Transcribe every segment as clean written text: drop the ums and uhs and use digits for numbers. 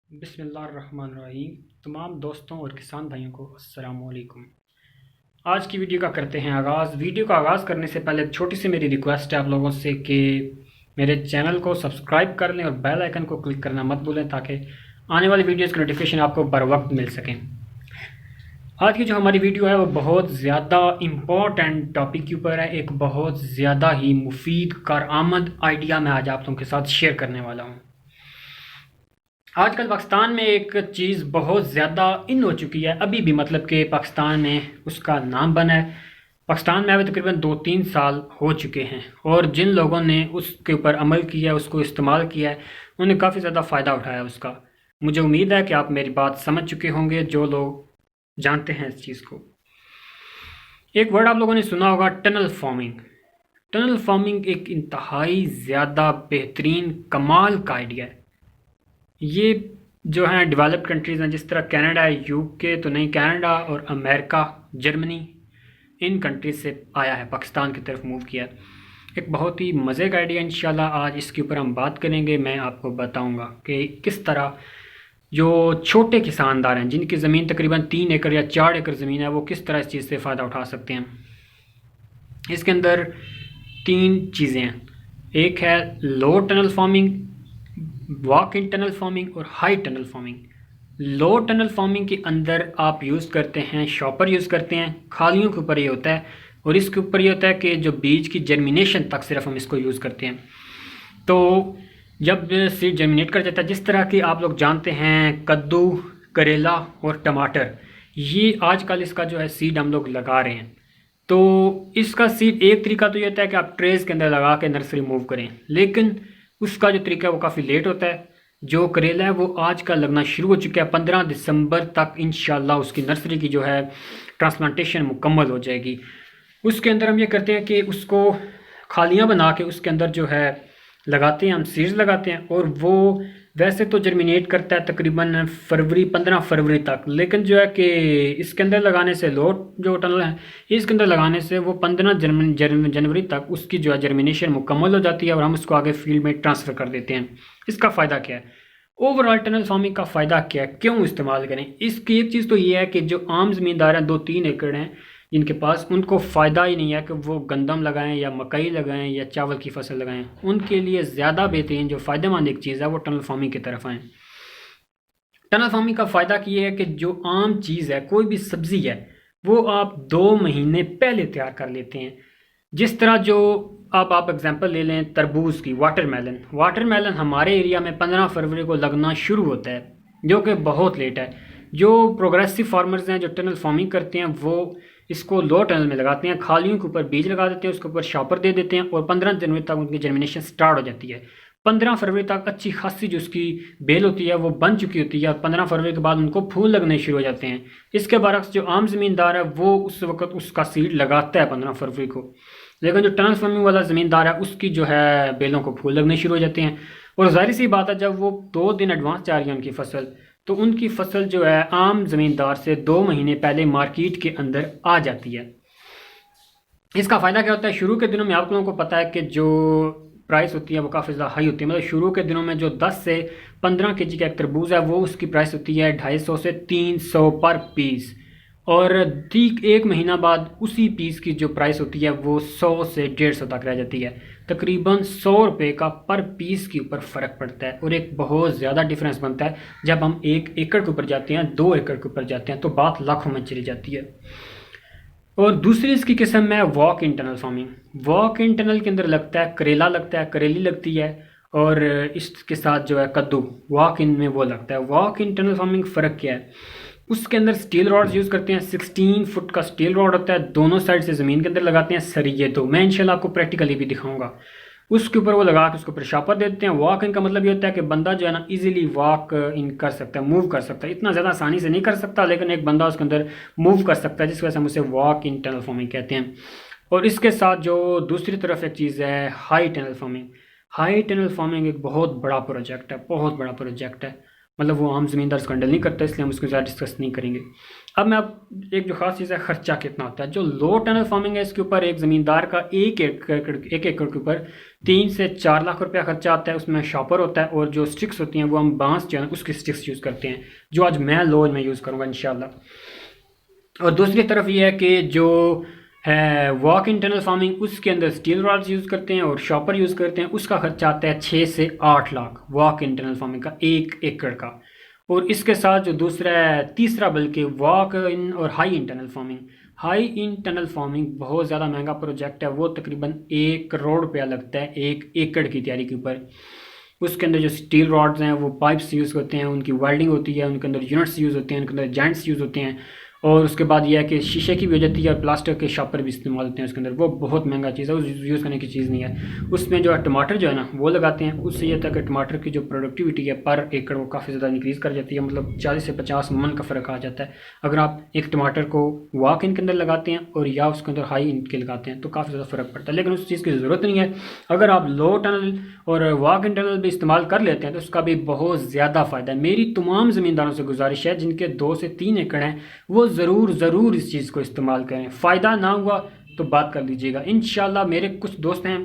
बिस्मिल्लाहिर्रहमानिर्रहीम। तमाम दोस्तों और किसान भाइयों को अस्सलाम वालेकुम। आज की वीडियो का करते हैं आगाज़। वीडियो का आगाज़ करने से पहले एक छोटी सी मेरी रिक्वेस्ट है आप लोगों से कि मेरे चैनल को सब्सक्राइब कर लें और बेल आइकन को क्लिक करना मत भूलें ताकि आने वाली वीडियोज़ की नोटिफिकेशन आपको बर वक्त मिल सकें। आज की जो हमारी वीडियो है वो बहुत ज़्यादा इम्पोर्टेंट टॉपिक के ऊपर है। एक बहुत ज़्यादा ही मुफीद कारआमद आइडिया मैं आज आप लोगों के साथ शेयर करने वाला हूँ। आजकल पाकिस्तान में एक चीज़ बहुत ज़्यादा इन हो चुकी है, अभी भी मतलब कि पाकिस्तान में उसका नाम बना है। पाकिस्तान में अभी तकरीबन 2-3 साल हो चुके हैं और जिन लोगों ने उसके ऊपर अमल किया, उसको इस्तेमाल किया है, उन्हें काफ़ी ज़्यादा फ़ायदा उठाया उसका। मुझे उम्मीद है कि आप मेरी बात समझ चुके होंगे जो लोग जानते हैं इस चीज़ को। एक वर्ड आप लोगों ने सुना होगा, टनल फार्मिंग। टनल फार्मिंग एक इंतहाई ज़्यादा बेहतरीन कमाल का आइडिया है। ये जो हैं डेवलप्ड कंट्रीज़ हैं, जिस तरह कनाडा है, यूके तो नहीं, कनाडा और अमेरिका, जर्मनी, इन कंट्रीज़ से आया है, पाकिस्तान की तरफ मूव किया है। एक बहुत ही मज़े का आइडिया, इंशाल्लाह आज इसके ऊपर हम बात करेंगे। मैं आपको बताऊंगा कि किस तरह जो छोटे किसानदार हैं जिनकी ज़मीन तकरीबन 3 एकड़ या 4 एकड़ ज़मीन है, वो किस तरह इस चीज़ से फ़ायदा उठा सकते हैं। इसके अंदर 3 चीज़ें हैं। एक है low tunnel farming, walk in tunnel farming और high tunnel farming. Low tunnel farming के अंदर आप यूज़ करते हैं, शॉपर यूज़ करते हैं, खालियों के ऊपर ये होता है और इसके ऊपर ये होता है कि जो बीज की जर्मिनेशन तक सिर्फ हम इसको यूज़ करते हैं। तो जब सीड जर्मिनेट कर जाता है, जिस तरह की आप लोग जानते हैं कद्दू, करेला और टमाटर, ये आजकल इसका जो है सीड हम लोग लगा रहे हैं। तो इसका सीड एक तरीका तो ये होता है कि आप ट्रेज के अंदर लगा के नर्सरी मूव करें, लेकिन उसका जो तरीका है वो काफ़ी लेट होता है। जो करेला है वो आज का लगना शुरू हो चुका है, 15 दिसंबर तक इंशाल्लाह उसकी नर्सरी की जो है ट्रांसप्लांटेशन मुकम्मल हो जाएगी। उसके अंदर हम ये करते हैं कि उसको खालियाँ बना के उसके अंदर जो है लगाते हैं, हम सीड्स लगाते हैं और वो वैसे तो जर्मिनेट करता है तकरीबन फरवरी, 15 फरवरी तक, लेकिन जो है कि इसके अंदर लगाने से लोड जो टनल है इसके अंदर लगाने से वो 15 जनवरी तक उसकी जो है जर्मिनेशन मुकम्मल हो जाती है और हम उसको आगे फील्ड में ट्रांसफ़र कर देते हैं। इसका फ़ायदा क्या है, ओवरऑल टनल फार्मिंग का फ़ायदा क्या है, क्यों इस्तेमाल करें। इसकी एक चीज़ तो ये है कि जो आम ज़मींदार हैं, 2-3 एकड़ हैं जिनके पास, उनको फ़ायदा ही नहीं है कि वो गंदम लगाएं या मकई लगाएं या चावल की फसल लगाएं। उनके लिए ज़्यादा बेहतरीन जो फ़ायदेमंद एक चीज़ है वो टनल फार्मिंग की तरफ आएँ। टनल फार्मिंग का फ़ायदा ये है कि जो आम चीज़ है, कोई भी सब्ज़ी है, वो आप 2 महीने पहले तैयार कर लेते हैं। जिस तरह जो आप एग्जांपल ले लें तरबूज की, वाटरमेलन। वाटरमेलन हमारे एरिया में 15 फरवरी को लगना शुरू होता है, जो कि बहुत लेट है। जो प्रोग्रेसिव फार्मर्स हैं, जो टनल फार्मिंग करते हैं, वो इसको लो टनल में लगाते हैं, खालियों के ऊपर बीज लगा देते हैं, उसके ऊपर शॉपर दे देते हैं और 15 जनवरी तक उनकी जर्मिनेशन स्टार्ट हो जाती है। 15 फरवरी तक अच्छी खासी जो उसकी बेल होती है वो बन चुकी होती है और 15 फरवरी के बाद उनको फूल लगने शुरू हो जाते हैं। इसके बरक्स जो आम ज़मींदार है वो उस वक्त उसका सीड लगाता है 15 फरवरी को, लेकिन जो टनल फार्मिंग वाला ज़मींदार है उसकी जो है बेलों को फूल लगने शुरू हो जाते हैं। और जाहिर सी बात है, जब वो 2 दिन एडवांस जा रही है उनकी फसल, तो उनकी फसल जो है आम ज़मींदार से 2 महीने पहले मार्केट के अंदर आ जाती है। इसका फ़ायदा क्या होता है, शुरू के दिनों में आप लोगों को पता है कि जो प्राइस होती है वो काफ़ी ज़्यादा हाई होती है। मतलब शुरू के दिनों में जो 10 से 15 केजी का एक तरबूज है वो उसकी प्राइस होती है 250 से 300 पर पीस, और ठीक 1 महीना बाद उसी पीस की जो प्राइस होती है वो 100 से 150 तक रह जाती है। तकरीबन 100 रुपये का पर पीस के ऊपर फ़र्क पड़ता है और एक बहुत ज़्यादा डिफरेंस बनता है जब हम 1 एकड़ के ऊपर जाते हैं, 2 एकड़ के ऊपर जाते हैं, तो बात लाखों में चली जाती है। और दूसरी इसकी किस्म है walk in tunnel farming. Walk in tunnel के अंदर लगता है करेला, लगता है करेली लगती है, और इसके साथ जो है कद्दू वॉक इन में वो लगता है। वॉक इन टनल फार्मिंग फ़र्क क्या है, उसके अंदर स्टील रॉड्स यूज़ करते हैं। 16 फुट का स्टील रॉड होता है, दोनों साइड से ज़मीन के अंदर लगाते हैं सरिये। तो मैं इंशाल्लाह आपको प्रैक्टिकली भी दिखाऊंगा। उसके ऊपर वो लगा के उसके ऊपर शापर देते हैं। वॉक इन का मतलब ये होता है कि बंदा जो है ना इजीली वॉक इन कर सकता है, मूव कर सकता है। इतना ज़्यादा आसानी से नहीं कर सकता, लेकिन एक बंदा उसके अंदर मूव कर सकता है, जिस वजह से हम उसे वॉक इन टनल फार्मिंग कहते हैं। और इसके साथ जो दूसरी तरफ एक चीज़ है high tunnel farming. High tunnel farming एक बहुत बड़ा प्रोजेक्ट है, बहुत बड़ा प्रोजेक्ट है। मतलब वो आम ज़मींदार इसको हैंडल नहीं करता, इसलिए हम उसको ज़्यादा डिस्कस नहीं करेंगे। अब मैं अब एक जो खास चीज़ है, ख़र्चा कितना होता है। जो लो टनल फार्मिंग है इसके ऊपर एक ज़मींदार का एक एकड़ के ऊपर 3 से 4 लाख रुपया खर्चा आता है। उसमें शॉपर होता है और जो स्टिक्स होती हैं वो हम बांस जो है उसकी स्टिक्स यूज़ करते हैं, जो आज मैं लॉज में यूज़ करूँगा इंशाल्लाह। और दूसरी तरफ ये है कि जो है वॉक इन टनल फार्मिंग, उसके अंदर स्टील रॉड्स यूज़ करते हैं और शॉपर यूज़ करते हैं। उसका खर्चा आता है 6 से 8 lakh walk in tunnel farming का 1 एकड़ का। और इसके साथ जो दूसरा है, तीसरा बल्कि वॉक इन और high in tunnel farming. High in tunnel farming बहुत ज़्यादा महंगा प्रोजेक्ट है, वो तकरीबन 1 करोड़ रुपया लगता है 1 एकड़ की तैयारी के ऊपर। उसके अंदर जो स्टील रॉड्स हैं वो पाइप्स यूज़ करते हैं, उनकी वेल्डिंग होती है, उनके अंदर यूनिट्स यूज़ होते हैं, उनके अंदर जॉइंट्स यूज़ होते हैं। और उसके बाद यह है कि शीशे की भी हो जाती है और प्लास्टिक के शॉपर भी इस्तेमाल होते हैं उसके अंदर। वो बहुत महंगा चीज़ है, उस यूज़ करने की चीज़ नहीं है। उसमें जो है टमाटर जो है ना वो लगाते हैं, उससे यह था कि टमाटर की जो प्रोडक्टिविटी है पर एकड़ वो काफ़ी ज़्यादा इंक्रीज़ कर जाती है, मतलब 40 से 50 मन का फ़र्क आ जाता है अगर आप एक टमाटर को वॉक इन के अंदर लगाते हैं और या उसके अंदर हाई इन के लगाते हैं, तो काफ़ी ज़्यादा फ़र्क पड़ता है। लेकिन उस चीज़ की ज़रूरत नहीं है। अगर आप लो टनल और वॉक इन टनल भी इस्तेमाल कर लेते हैं तो उसका भी बहुत ज़्यादा फ़ायदा है। मेरी तमाम ज़मींदारों से गुजारिश है जिनके 2 से 3 एकड़ हैं, वो ज़रूर इस चीज़ को इस्तेमाल करें। फ़ायदा ना हुआ तो बात कर लीजिएगा इंशाल्लाह। मेरे कुछ दोस्त हैं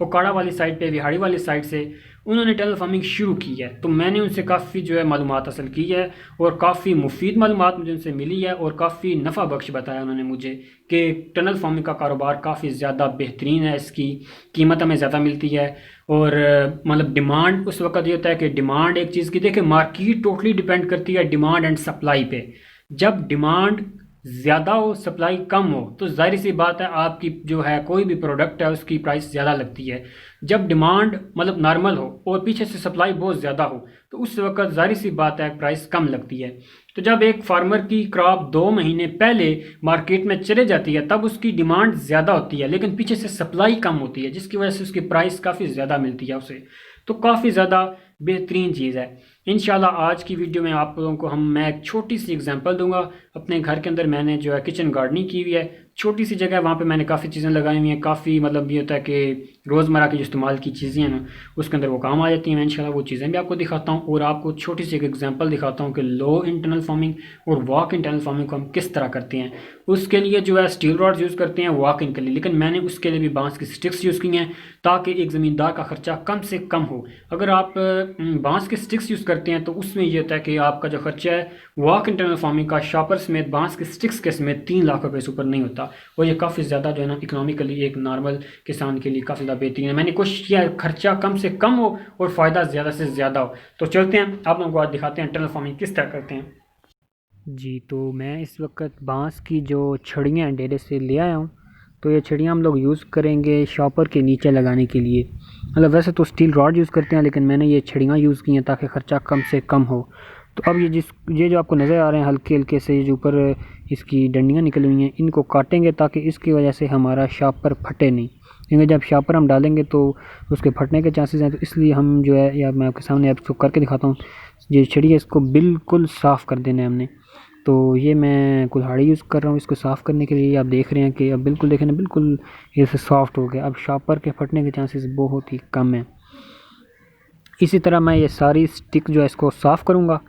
ओकाड़ा वाली साइड पे, विहाड़ी वाली साइड से, उन्होंने टनल फार्मिंग शुरू की है, तो मैंने उनसे काफ़ी जो है मालूमात हासिल की है और काफ़ी मुफीद मालूमात मुझे उनसे मिली है और काफ़ी नफ़ा बख्श बताया उन्होंने मुझे कि टनल फार्मिंग का कारोबार काफ़ी ज़्यादा बेहतरीन है, इसकी कीमत हमें ज़्यादा मिलती है। और मतलब डिमांड उस वक्त ये होता है कि डिमांड एक चीज़ की, देखिए मार्केट टोटली डिपेंड करती है डिमांड एंड सप्लाई पे। जब डिमांड ज़्यादा हो सप्लाई कम हो तो जाहिर सी बात है आपकी जो है कोई भी प्रोडक्ट है उसकी प्राइस ज़्यादा लगती है। जब डिमांड मतलब नॉर्मल हो और पीछे से सप्लाई बहुत ज़्यादा हो तो उस वक्त जाहिर सी बात है प्राइस कम लगती है। तो जब एक फार्मर की क्रॉप 2 महीने पहले मार्केट में चले जाती है तब उसकी डिमांड ज़्यादा होती है, लेकिन पीछे से सप्लाई कम होती है, जिसकी वजह से उसकी प्राइस काफ़ी ज़्यादा मिलती है उसे। तो काफ़ी ज़्यादा बेहतरीन चीज़ है। इंशाल्लाह आज की वीडियो में आप लोगों को मैं एक छोटी सी एग्जांपल दूंगा। अपने घर के अंदर मैंने जो है किचन गार्डनिंग की हुई है, छोटी सी जगह, वहाँ पे मैंने काफ़ी चीज़ें लगाई हुई हैं। काफ़ी मतलब ये होता है कि रोज़मर्रा की जो इस्तेमाल की चीज़ें हैं ना उसके अंदर वो काम आ जाती हैं। मैं इंशाल्लाह वो चीज़ें भी आपको दिखाता हूँ और आपको छोटी सी एक एग्जांपल दिखाता हूँ कि लो इंटरनल फार्मिंग और वॉक इंटरनल फार्मिंग को हम किस तरह करते हैं। उसके लिए जो है स्टील रॉड्स यूज़ करते हैं वॉक इन के लिए, लेकिन मैंने उसके लिए भी बांस की स्टिक्स यूज़ की हैं ताकि एक ज़मींदार का खर्चा कम से कम हो। अगर आप बांस के स्टिक्स यूज़ करते हैं तो उसमें ये होता है कि आपका जो खर्चा है वॉक इंटरनल फार्मिंग का शॉपर समेत बांस के स्टिक्स के समेत 3 लाख रुपये से ऊपर नहीं होता। और ये काफ़ी ज़्यादा जो है ना इकोनॉमिकली एक नॉर्मल किसान के लिए काफ़ी ज़्यादा बेहतरीन है। मैंने कोशिश किया है खर्चा कम से कम हो और फ़ायदा ज़्यादा से ज़्यादा हो। तो चलते हैं आप लोगों को आज दिखाते हैं टनल फार्मिंग किस तरह करते हैं। जी, तो मैं इस वक्त बांस की जो छड़ियाँ हैं डेरे से ले आया हूँ। तो ये छड़ियाँ हम लोग यूज़ करेंगे शॉपर के नीचे लगाने के लिए। मतलब वैसे तो स्टील रॉड यूज़ करते हैं, लेकिन मैंने ये छड़ियाँ यूज़ की हैं ताकि ख़र्चा कम से कम हो। तो अब ये जो आपको नज़र आ रहे हैं हल्के हल्के से ये जो ऊपर इसकी डंडियाँ निकली हुई हैं, इनको काटेंगे ताकि इसकी वजह से हमारा शॉपर फटे नहीं, क्योंकि जब शॉपर हम डालेंगे तो उसके फटने के चांसेस हैं। तो इसलिए हम जो है, या मैं आपके सामने आपको करके दिखाता हूँ। ये छड़ी है इसको बिल्कुल साफ़ कर देना है हमने। तो ये मैं कुल्हाड़ी यूज़ कर रहा हूँ इसको साफ़ करने के लिए। आप देख रहे हैं कि अब बिल्कुल देखें ना, बिल्कुल ये से सॉफ्ट हो गया। अब शॉपर के फटने के चांसेस बहुत ही कम हैं। इसी तरह मैं ये सारी स्टिक जो है इसको साफ़ करूँगा।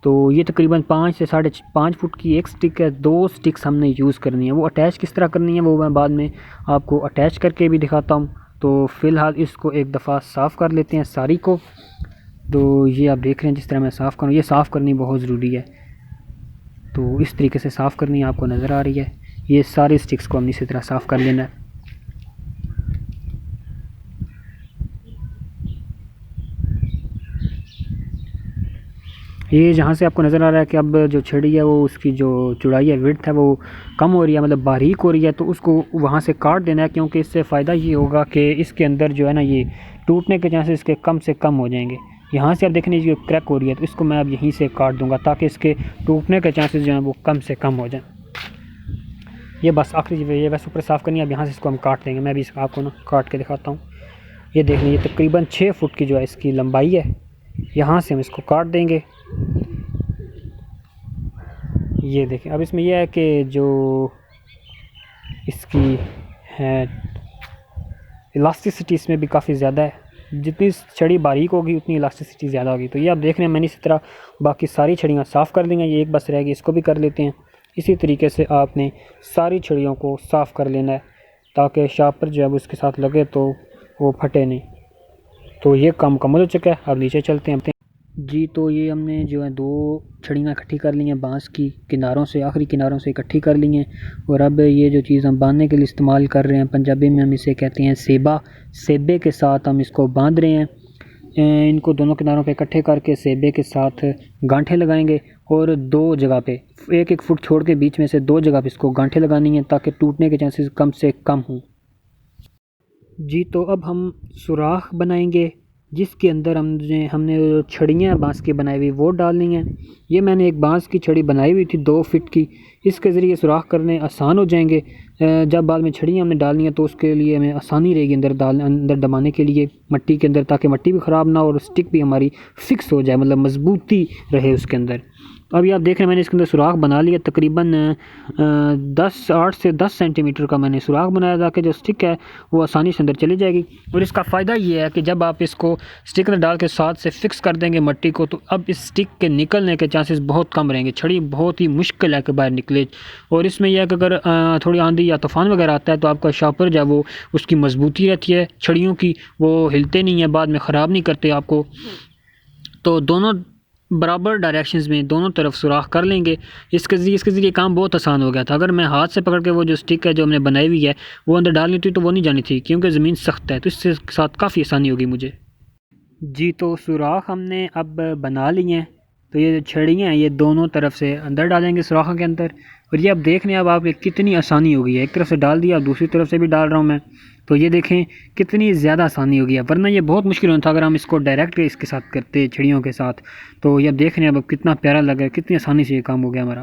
तो ये तकरीबन 5 से 5.5 फुट की एक स्टिक है, 2 स्टिक्स हमने यूज़ करनी है। वो अटैच किस तरह करनी है वो मैं बाद में आपको अटैच करके भी दिखाता हूँ। तो फ़िलहाल इसको एक दफ़ा साफ़ कर लेते हैं सारी को। तो ये आप देख रहे हैं जिस तरह मैं साफ़ करूँ, ये साफ़ करनी बहुत ज़रूरी है। तो इस तरीके से साफ़ करनी आपको नज़र आ रही है। ये सारे स्टिक्स को हमने इसी तरह साफ़ कर लेना है। ये जहाँ से आपको नज़र आ रहा है कि अब जो छड़ी है वो उसकी जो चौड़ाई है, विड्थ है, वो कम हो रही है, मतलब बारीक हो रही है। तो उसको वहाँ से काट देना है, क्योंकि इससे फ़ायदा ये होगा कि इसके अंदर जो है ना ये टूटने के चांसेस इसके कम से कम हो जाएंगे। यहाँ से आप देखने ये क्रैक हो रही है, तो इसको मैं अब यहीं से काट दूँगा ताकि इसके टूटने के चांसेस जो हैं वो कम से कम हो जाएँ। ये बस आखिरी ये बस ऊपर साफ़ करनी है। अब यहाँ से इसको हम काट देंगे। मैं भी आपको ना काट के दिखाता हूँ। ये देख लीजिए तकरीबन 6 फुट की जो है इसकी लंबाई है। यहाँ से हम इसको काट देंगे। ये देखें, अब इसमें यह है कि जो इसकी है इलास्टिसिटी इसमें भी काफ़ी ज़्यादा है। जितनी छड़ी बारीक होगी उतनी इलास्टिसिटी ज़्यादा होगी। तो ये आप देख रहे हैं मैंने इसी तरह बाकी सारी छड़ियाँ साफ़ कर दी हैं, ये एक बस रहेगी, इसको भी कर लेते हैं। इसी तरीके से आपने सारी छड़ियों को साफ़ कर लेना है ताकि शार्पर जब उसके साथ लगे तो वो फटे नहीं। तो ये काम मुकम्मल हो चुका है, अब नीचे चलते हैं जी। तो ये हमने जो है 2 छड़ियाँ इकट्ठी कर ली हैं बांस की किनारों से, आखिरी किनारों से इकट्ठी कर ली हैं। और अब ये जो चीज़ हम बांधने के लिए इस्तेमाल कर रहे हैं, पंजाबी में हम इसे कहते हैं सेबा। सेबे के साथ हम इसको बांध रहे हैं। इनको दोनों किनारों पे इकट्ठे करके सेबे के साथ गांठें लगाएंगे और 2 जगह पे 1-1 फुट छोड़ के बीच में से 2 जगह पे इसको गांठें लगानी है ताकि टूटने के चांसेस कम से कम हों जी। तो अब हम सुराख बनाएंगे जिसके अंदर हमने छड़ियाँ बांस की बनाई हुई वो डालनी हैं। ये मैंने एक बांस की छड़ी बनाई हुई थी 2 फीट की, इसके ज़रिए सुराख करने आसान हो जाएंगे। जब बाद में छड़ियाँ हमने डालनी है तो उसके लिए हमें आसानी रहेगी अंदर दबाने के लिए मट्टी के अंदर, ताकि मट्टी भी ख़राब ना हो और स्टिक भी हमारी फिक्स हो जाए, मतलब मजबूती रहे उसके अंदर। अभी आप देख रहे हैं मैंने इसके अंदर सुराख बना लिया, तकरीबन 8 से 10 सेंटीमीटर का मैंने सुराख बनाया ताकि जो स्टिक है वो आसानी से अंदर चली जाएगी। और इसका फ़ायदा ये है कि जब आप इसको स्टिक में डाल के साथ से फिक्स कर देंगे मट्टी को, तो अब इस स्टिक के निकलने के चांसेस बहुत कम रहेंगे। छड़ी बहुत ही मुश्किल है कि बाहर निकले। और इसमें यह है कि अगर थोड़ी आंधी या तूफ़ान वगैरह आता है तो आपका शार्पर जो है वो उसकी मजबूती रहती है छड़ियों की, वो हिलते नहीं है, बाद में ख़राब नहीं करते आपको। तो दोनों बराबर डायरेक्शंस में दोनों तरफ सुराख कर लेंगे। इसके ज़रिए काम बहुत आसान हो गया था। अगर मैं हाथ से पकड़ के वो जो स्टिक है जो हमने बनाई हुई है वो अंदर डालनी थी तो वो नहीं जानी थी, क्योंकि ज़मीन सख्त है, तो इसके साथ काफ़ी आसानी होगी मुझे जी। तो सुराख हमने अब बना लिए हैं, तो ये जो छड़ियाँ हैं ये दोनों तरफ से अंदर डालेंगे सुराखों के अंदर। और ये अब देख रहे हैं अब आप कितनी आसानी हो गई है, एक तरफ से डाल दिया दूसरी तरफ से भी डाल रहा हूँ मैं, तो ये देखें कितनी ज़्यादा आसानी हो गई है। वरना ये बहुत मुश्किल होता था अगर हम इसको डायरेक्ट इसके साथ करते छड़ियों के साथ। तो ये अब देख रहे हैं अब कितना प्यारा लगा है, कितनी आसानी से ये काम हो गया हमारा।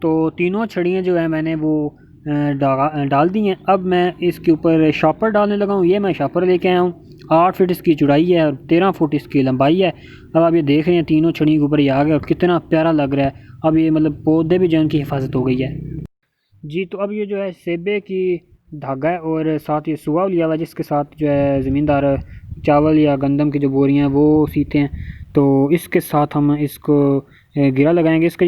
तो तीनों छड़ियाँ जो है मैंने वो डाल दी हैं। अब मैं इसके ऊपर शॉपर डालने लगा हूँ। ये मैं शॉपर लेके आया हूँ, 8 फीट इसकी चौड़ाई है और 13 फुट इसकी लंबाई है। अब आप ये देख रहे हैं तीनों छड़ियों के ऊपर ये आ गया और कितना प्यारा लग रहा है। अब ये मतलब पौधे भी जो उनकी हिफाजत हो गई है जी। तो अब ये जो है सेबे की धागा है और साथ ये सुआ लिया हुआ है जिसके साथ जो है ज़मींदार चावल या गंदम की जो बोरियां हैं वो सीते हैं। तो इसके साथ हम इसको गिरा लगाएंगे। इसका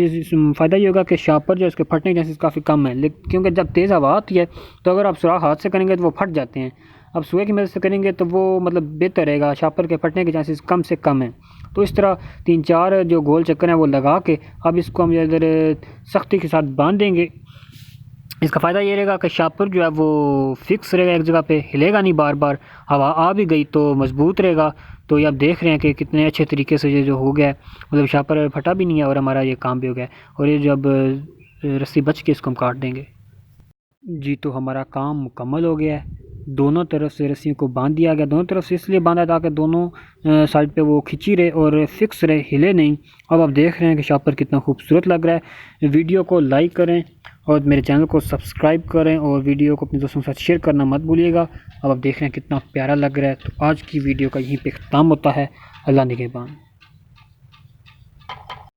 फ़ायदा ये होगा कि शार्पर जो इसके फटने के चांसेस काफ़ी कम है, लेकिन क्योंकि जब तेज़ हवा आती है तो अगर आप सुराख हाथ से करेंगे तो वो फट जाते हैं। अब सुए की मदद से करेंगे तो वो मतलब बेहतर रहेगा, शार्पर के फटने के चांसेस कम से कम हैं। तो इस तरह 3-4 जो गोल चक्कर हैं वो लगा के अब इसको हम इधर सख्ती के साथ बांध देंगे। इसका फ़ायदा ये रहेगा कि शार्पर जो है वो फिक्स रहेगा, एक जगह पे हिलेगा नहीं, बार बार हवा आ भी गई तो मजबूत रहेगा। तो ये आप देख रहे हैं कि कितने अच्छे तरीके से ये जो हो गया है, मतलब शार्पर फटा भी नहीं है और हमारा ये काम भी हो गया है। और ये जब रस्सी बच के इसको हम काट देंगे जी। तो हमारा काम मुकम्मल हो गया है, दोनों तरफ से रस्सियों को बांध दिया गया। दोनों तरफ से इसलिए बांधा ताकि दोनों साइड पे वो खिंची रहे और फिक्स रहे, हिले नहीं। अब आप देख रहे हैं कि शार्पर कितना खूबसूरत लग रहा है। वीडियो को लाइक करें और मेरे चैनल को सब्सक्राइब करें और वीडियो को अपने दोस्तों के साथ शेयर करना मत भूलिएगा। अब आप देख रहे हैं कितना प्यारा लग रहा है। तो आज की वीडियो का यहीं पे ख़त्म होता है। अल्लाह निगहबान।